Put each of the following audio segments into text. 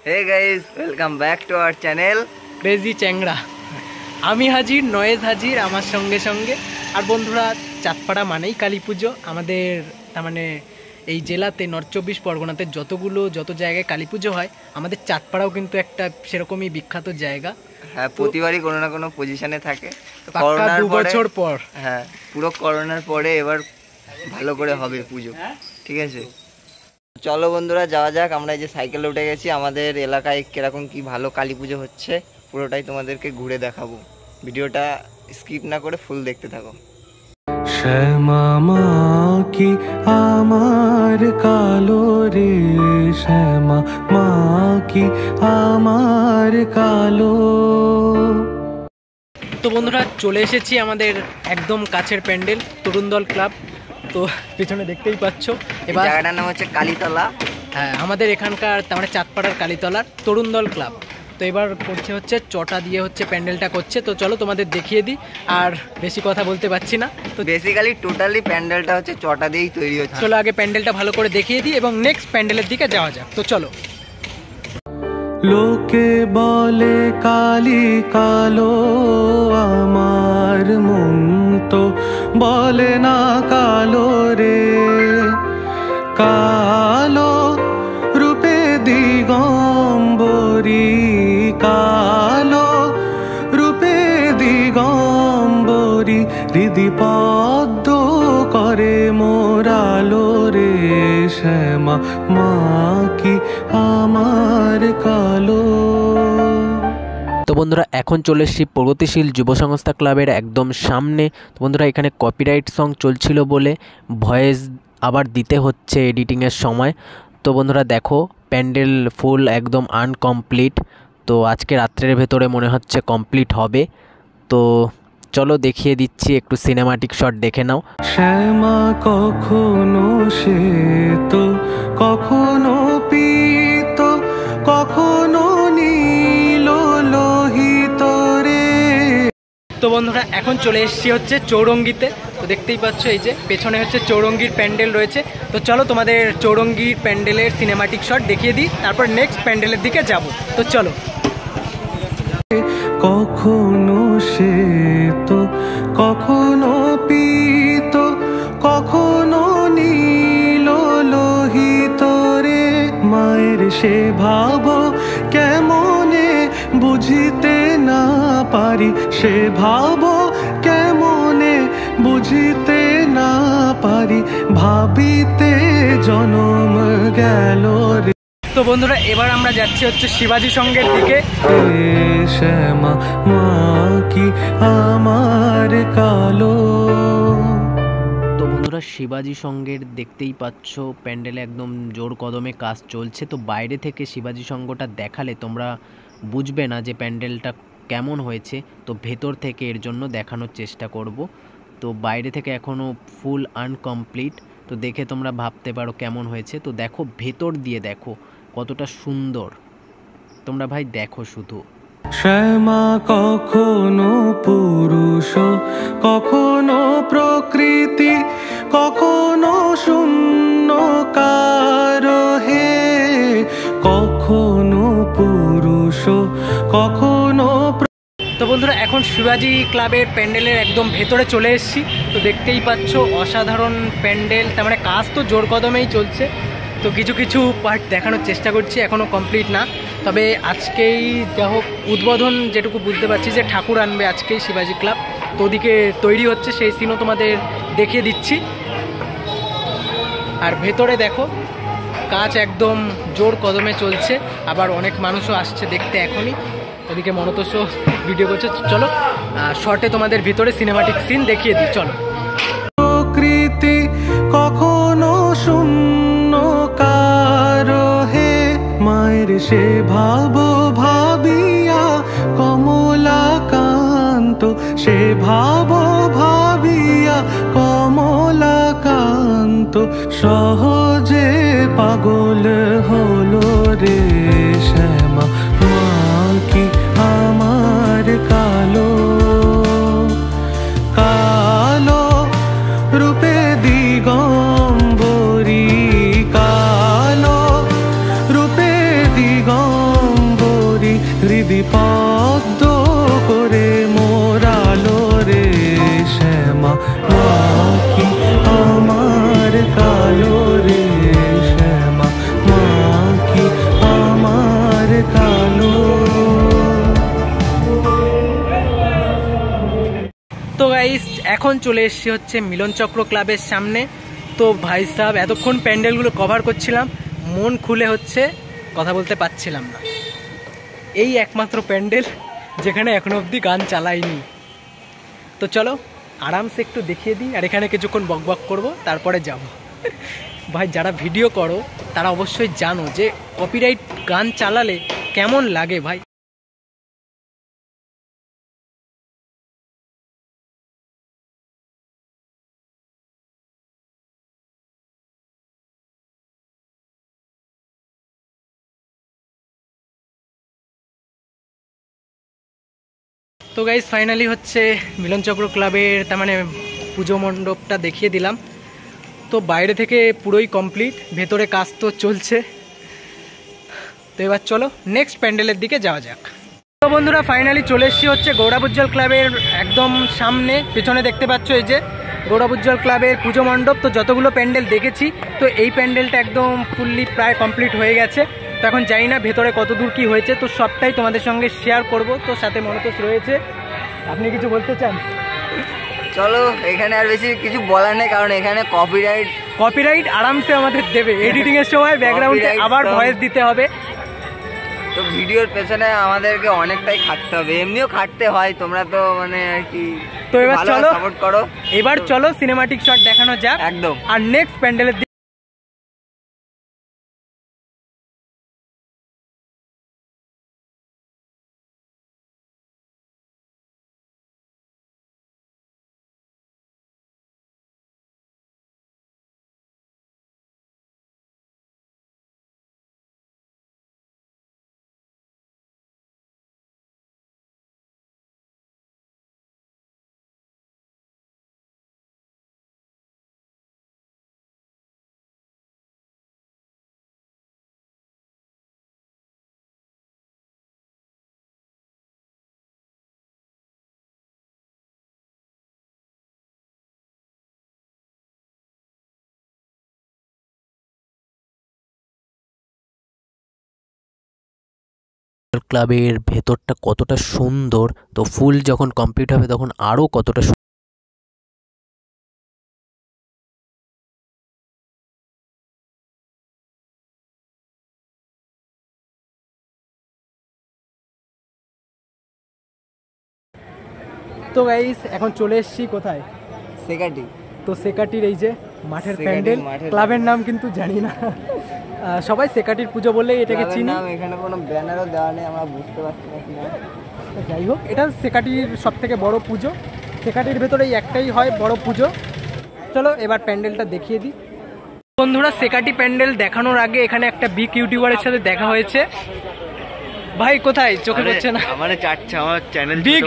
Hey guys, welcome back to our channel crazy চ্যাংড়া। আমি হাজির, নয়েজ হাজির আমার সঙ্গে সঙ্গে। আর বন্ধুরা, চাঁদপাড়া মানেই কালী পুজো। আমাদের তার মানে এই জেলাতে নর্থ 24 পরগনাতে যত জায়গায় কালী পুজো হয়, আমাদের চাঁদপাড়াও কিন্তু একটা সেরকমই বিখ্যাত জায়গা। হ্যাঁ, প্রতিবারই কোনো না কোনো পজিশনে থাকে। করোনার 2 বছর পর, হ্যাঁ পুরো করোনার পরে এবার ভালো করে হবে পুজো। ঠিক আছে, চলো বন্ধুরা যাওয়া যাক। আমরা এই যে সাইকেলে উঠে গেছি, আমাদের এলাকায় কিরকম কি ভালো কালী পুজো হচ্ছে পুরোটাই তোমাদেরকে ঘুরে দেখাবো। ভিডিওটা স্কিপ না করে ফুল দেখতে থাকো। শ্যামা মা কি আমার কালো রে, শ্যামা মা কি আমার কালো। তো বন্ধুরা, চলে এসেছি আমাদের একদম কাছের প্যান্ডেল তরুণদল ক্লাব। তো পেছনে দেখতেই পাচ্ছ, এবার জায়গাটার নাম হচ্ছে কালীতলা। হ্যাঁ, আমাদের এখানকার তার মানে চাঁদপাড়ার কালীতলার তরুণদল ক্লাব। তো এবার করছে হচ্ছে চটা দিয়ে হচ্ছে প্যান্ডেলটা করছে। তো চলো তোমাদের দেখিয়ে দিই, আর বেশি কথা বলতে পারছি না। তো বেসিক্যালি টোটালি প্যান্ডেলটা হচ্ছে চটা দিয়েই তৈরি হচ্ছে। চলো আগে প্যান্ডেলটা ভালো করে দেখিয়ে দিই এবং নেক্সট প্যান্ডেলের দিকে যাওয়া যাক। তো চলো। লোকে বলে কালী কালো, আমার মন তো বলে না কালো রে। কালো রূপে দিগম্বরী, কালো রূপে দিগম্বরী, হৃদি পদ্ম করে মোরালো রে। শ্যামা মা কি আমার কালো। তো বন্ধুরা, এখন চলে এসেছি প্রগতিশীল যুব সংস্থা ক্লাবের একদম সামনে। তো বন্ধুরা, এখানে কপিরাইট সং চলছিল বলে ভয়েস আবার দিতে হচ্ছে এডিটিংয়ের সময়। তো বন্ধুরা দেখো, প্যান্ডেল ফুল একদম আনকমপ্লিট। তো আজকে রাত্রের ভেতরে মনে হচ্ছে কমপ্লিট হবে। তো চলো দেখিয়ে দিচ্ছি, একটু সিনেমাটিক শট দেখে নাও। শ্যামা কখনো শ্বেত, কখনো পীত, কখনো নীল লোহিত রে। তো বন্ধুরা, এখন চলে এসেছি হচ্ছে চৌরঙ্গিতে। তো দেখতেই পাচ্ছ, এই যে পেছনে হচ্ছে চৌরঙ্গির প্যান্ডেল রয়েছে। তো চলো তোমাদের চৌরঙ্গির প্যান্ডেলের সিনেমাটিক শট দেখিয়ে দিই, তারপর নেক্সট প্যান্ডেলের দিকে যাব। তো চলো। কখনো শ্বেত, কখনো পীত, কখনো নীল লোহিত রে। মায়ের সে ভাব কেমনে বুঝিতে না পারি, সে ভাব কেমনে বুঝিতে না পারি, ভাবিতে জনম গেল রে। তো বন্ধুরা, এবার আমরা যাচ্ছি হচ্ছে শিবাজি সঙ্গের দিকে। শ্যামা মা কি আমার কালো। তো বন্ধুরা, শিবাজি সঙ্গের দেখতেই পাচ্ছ প্যান্ডেলে একদম জোর কদমে কাজ চলছে। তো বাইরে থেকে শিবাজি সঙ্গটা দেখালে তোমরা বুঝবে না যে প্যান্ডেলটা কেমন হয়েছে। তো ভেতর থেকে এর জন্য দেখানোর চেষ্টা করব। তো বাইরে থেকে এখনও ফুল আনকমপ্লিট। তো দেখে তোমরা ভাবতে পারো কেমন হয়েছে। তো দেখো, ভেতর দিয়ে দেখো কতটা সুন্দর। তোমরা ভাই দেখো শুধু। শ্যামা কখনো পুরুষ, কখনো প্রকৃতি, কখনো শূন্যকার হে। কখনো পুরুষ, কখনো। তো বন্ধুরা, এখন শিবাজি ক্লাবের প্যান্ডেলের একদম ভেতরে চলে এসেছি। তো দেখতেই পাচ্ছ, অসাধারণ প্যান্ডেল, তার মানে কাজ তো জোর কদমেই চলছে। তো কিছু কিছু পার্ট দেখানোর চেষ্টা করছি, এখনও কমপ্লিট না। তবে আজকেই যা হোক উদ্বোধন, যেটুকু বুঝতে পারছি যে ঠাকুর আনবে আজকেই শিবাজি ক্লাব। তো ওদিকে তৈরি হচ্ছে, সেই সিনও তোমাদের দেখিয়ে দিচ্ছি। আর ভেতরে দেখো, কাজ একদম জোর কদমে চলছে। আবার অনেক মানুষও আসছে দেখতে এখনই। ওদিকে মনতোষ ভিডিও করছে। চলো শর্টে তোমাদের ভিতরে সিনেমাটিক সিন দেখিয়ে দিই, চলো। প্রকৃতি কখনো শূন্যকার হে। মায়ের সে ভাব ভাবিয়া কমলাকান্ত, সে ভাব ভাবিয়া কমলাকান্ত, সহজে পাগল হলো রে। শ্যামা মা কি আমার কালো। কালো রূপে দিগম্বরী, কালো রূপে দিগম্বরী, পদ্ম করে মোরালো রে শ্যামা মা কি আমার কালো রে শ্যামা মা কি আমার কালো। তো গাইস এখন চলে এসেছি হচ্ছে মিলন চক্র ক্লাবের সামনে। তো ভাই সাহেব এতক্ষণ প্যান্ডেলগুলো কভার করছিলাম, মন খুলে হচ্ছে কথা বলতে পারছিলাম না। এই একমাত্র প্যান্ডেল যেখানে এখনো অবধি গান চালাইনি। তো চলো আরামসে একটু দেখিয়ে দিই, আর এখানে কিছুক্ষণ বক বক করবো, তারপরে যাব। ভাই যারা ভিডিও করো তারা অবশ্যই জানো যে কপিরাইট গান চালালে কেমন লাগে ভাই। তো গাইজ ফাইনালি হচ্ছে মিলনচক্র ক্লাবের তার মানে পুজো মণ্ডপটা দেখিয়ে দিলাম। তো বাইরে থেকে পুরোই কমপ্লিট, ভেতরে কাজ তো চলছে। তো এবার চলো নেক্সট প্যান্ডেলের দিকে যাওয়া যাক। তো বন্ধুরা ফাইনালি চলে এসেছি হচ্ছে গৌরবোজ্জ্বল ক্লাবের একদম সামনে। পেছনে দেখতে পাচ্ছ এই যে গৌরবোজ্জ্বল ক্লাবের পুজো মণ্ডপ। তো যতগুলো প্যান্ডেল দেখেছি তো এই প্যান্ডেলটা একদম ফুললি প্রায় কমপ্লিট হয়ে গেছে। তো এখন জানি না ভেতরে কত দূর কী হয়েছে, তো সবটাই তোমাদের সঙ্গে শেয়ার করব। তো সাথে মনোতোষ রয়েছে, আপনি কিছু বলতে চান? চলো এখানে আর বেশি কিছু বলার নেই, কারণ এখানে কপিরাইট আরামসে আমাদের দেবে এডিটিং এর সময়, ব্যাকগ্রাউন্ডে আবার ভয়েস দিতে হবে। তো ভিডিওর পেছনে আমাদেরকে অনেকটাই খাটতে হবে, এমনিও খাটতে হয়, তোমরা তো মানে আর কি। তো এবার চলো সাপোর্ট করো, এবার চলো সিনেমাটিক শট দেখানো যাক একদম। আর নেক্সট প্যান্ডেলের ক্লাবের ভেতরটা কতটা সুন্দর, তো ফুল যখন কমপ্লিট হবে তখন আরও কতটা তো গাইস এখন চলে এসেছি কোথায়? সেকাটি। তো সেকাটির এই যে মাঠের প্যান্ডেল, ক্লাবের নাম কিন্তু জানি না, সবাই সেকাটির পুজো বলে এটাকে চিনি। এখানে কোনো ব্যানারও দেওয়া নেই, আমরা বুঝতে পারছি না কি না। যাই হোক এটা সেকাটির সব থেকে বড় পুজো, সেকাটির ভেতরে একটাই হয় বড় পুজো। চলো এবার প্যান্ডেলটা দেখিয়ে দিই। বন্ধুরা সেকাটি প্যান্ডেল দেখানোর আগে এখানে একটা বিগ ইউটিউবারের সাথে দেখা হয়েছে। ভাই কোথায় চোখে পড়ছে না? আমার চাচ্ছে আমার চ্যানেল বিগ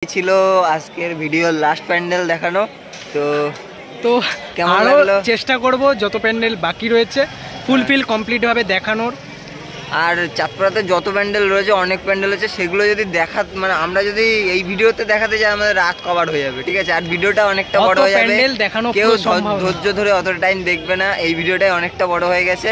ছিল আজকের ভিডিওর লাস্ট প্যান্ডেল দেখানো। তো তো কেমন আরো লাগলো? চেষ্টা করব যত প্যান্ডেল বাকি রয়েছে ফুলফিল কমপ্লিট ভাবে দেখানোর। আর চাঁদপাড়াতে যত প্যান্ডেল রয়েছে, অনেক প্যান্ডেল আছে, সেগুলো যদি মানে আমরা যদি এই ভিডিওতে দেখাতে যাই আমাদের রাত কভার হয়ে যাবে, ঠিক আছে? আর ভিডিওটা অনেকটা বড় হয়ে যাবে, কেউ ধৈর্য ধরে অত টাইম দেখবে না। এই ভিডিওটাই অনেকটা বড় হয়ে গেছে।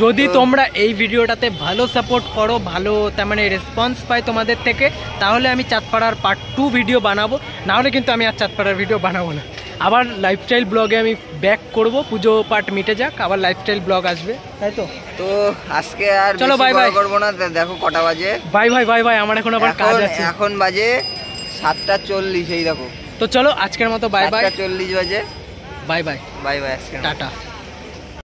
যদি তোমরা এই ভিডিওটাতে ভালো সাপোর্ট করো, ভালো তার মানে রেসপন্স পাই তোমাদের থেকে, তাহলে আমি চাঁদপাড়ার পার্ট 2 ভিডিও বানাবো, না হলে কিন্তু আমি আর চাঁদপাড়ার ভিডিও বানাবো না। আবার লাইফস্টাইল ব্লগে আমি ব্যাক করব, পুজো পার্ট মিটে যাক, আবার লাইফস্টাইল ব্লগ আসবে, তাই তো? তো আজকে আর চলো, বেশি বাই বড় বাই। করবো না, দেখো কটা বাজে। বাই বাই, আমার এখন আবার কাজ আছে। এখন বাজে 7:40, এই দেখো। তো চলো আজকের মতো বাই বাই। 7:40 বাজে। বাই বাই, আজকে টাটা।